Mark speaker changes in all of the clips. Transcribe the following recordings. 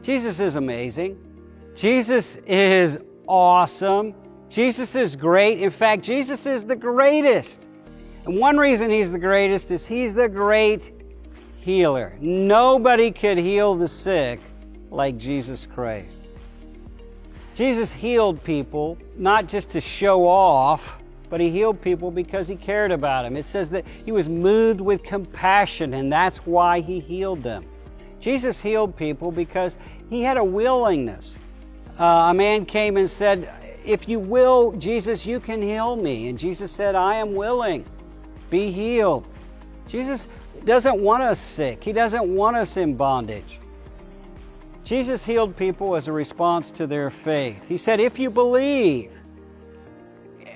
Speaker 1: Jesus is amazing. Jesus is awesome. Jesus is great. In fact, Jesus is the greatest. And one reason He's the greatest is He's the great healer. Nobody could heal the sick like Jesus Christ. Jesus healed people not just to show off, but He healed people because He cared about them. It says that He was moved with compassion, and that's why He healed them. Jesus healed people because He had a willingness. A man came and said, "If you will, Jesus, you can heal me." And Jesus said, "I am willing. Be healed." Jesus doesn't want us sick. He doesn't want us in bondage. Jesus healed people as a response to their faith. He said, if you believe,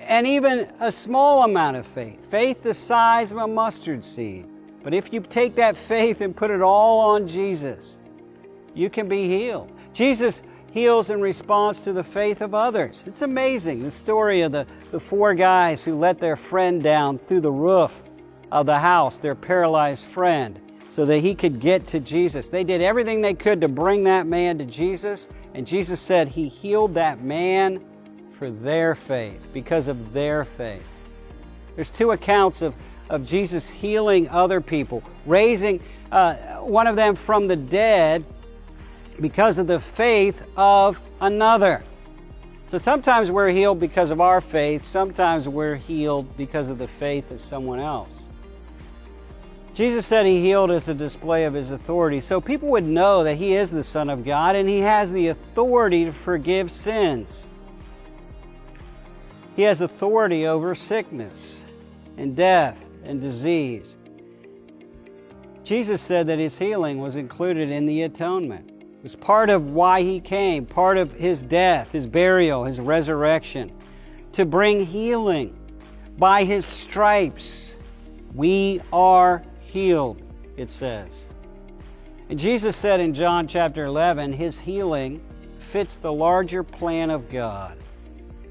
Speaker 1: and even a small amount of faith the size of a mustard seed, but if you take that faith and put it all on Jesus, you can be healed. Jesus heals in response to the faith of others. It's amazing, the story of the 4 guys who let their friend down through the roof of the house, their paralyzed friend, so that he could get to Jesus. They did everything they could to bring that man to Jesus, and Jesus said He healed that man for their faith, because of their faith. There's 2 accounts of Jesus healing other people, raising one of them from the dead because of the faith of another. So sometimes we're healed because of our faith, sometimes we're healed because of the faith of someone else. Jesus said He healed as a display of His authority, so people would know that He is the Son of God and He has the authority to forgive sins. He has authority over sickness and death and disease. Jesus said that His healing was included in the atonement. It was part of why He came, part of His death, His burial, His resurrection, to bring healing. By His stripes, we are healed, it says. And Jesus said in John chapter 11, His healing fits the larger plan of God.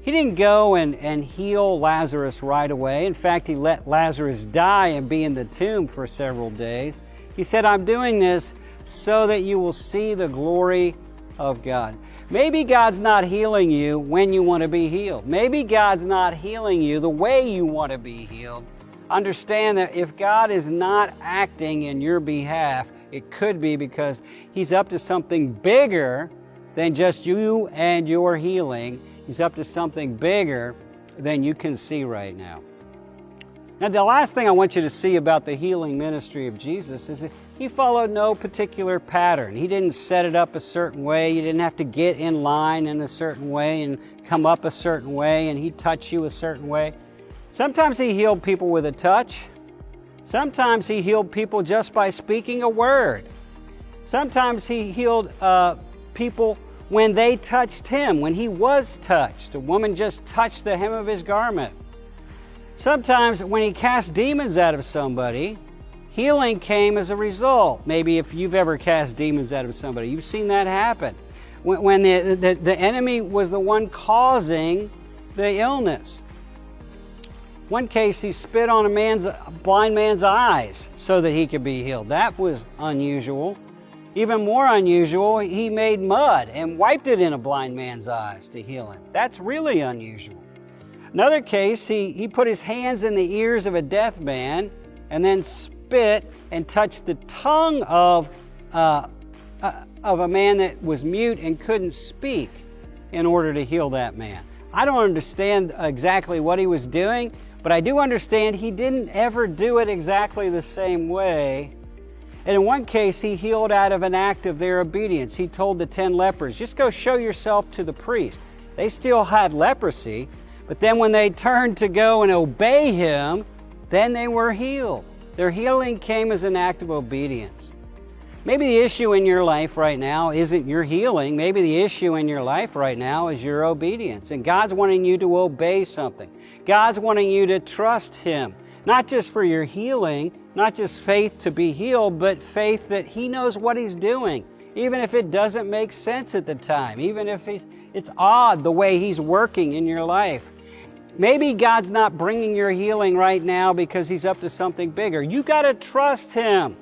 Speaker 1: He didn't go and heal Lazarus right away. In fact, He let Lazarus die and be in the tomb for several days. He said, I'm doing this so that you will see the glory of God. Maybe God's not healing you when you want to be healed. Maybe God's not healing you the way you want to be healed. Understand that if God is not acting in your behalf, it could be because He's up to something bigger than just you and your healing. He's up to something bigger than you can see right now. Now, the last thing I want you to see about the healing ministry of Jesus is that He followed no particular pattern. He didn't set it up a certain way. You didn't have to get in line in a certain way and come up a certain way, and He touched you a certain way. Sometimes He healed people with a touch. Sometimes He healed people just by speaking a word. Sometimes He healed people when they touched Him, when He was touched. A woman just touched the hem of His garment. Sometimes when He cast demons out of somebody, healing came as a result. Maybe if you've ever cast demons out of somebody, you've seen that happen. When the enemy was the one causing the illness. One case, He spit on a blind man's eyes so that he could be healed. That was unusual. Even more unusual, He made mud and wiped it in a blind man's eyes to heal him. That's really unusual. Another case, he put His hands in the ears of a deaf man and then spit and touched the tongue of a man that was mute and couldn't speak in order to heal that man. I don't understand exactly what He was doing, but I do understand He didn't ever do it exactly the same way. And in one case, He healed out of an act of their obedience. He told the 10 lepers, just go show yourself to the priest. They still had leprosy, but then when they turned to go and obey Him, then they were healed. Their healing came as an act of obedience. Maybe the issue in your life right now isn't your healing. Maybe the issue in your life right now is your obedience. And God's wanting you to obey something. God's wanting you to trust Him, not just for your healing, not just faith to be healed, but faith that He knows what He's doing, even if it doesn't make sense at the time, even if it's odd the way He's working in your life. Maybe God's not bringing your healing right now because He's up to something bigger. You got to trust Him.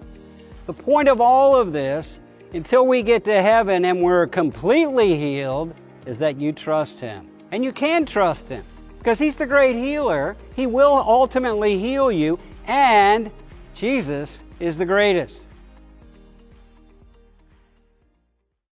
Speaker 1: The point of all of this until we get to heaven and we're completely healed is that you trust Him. And you can trust Him because He's the great healer. He will ultimately heal you, and Jesus is the greatest.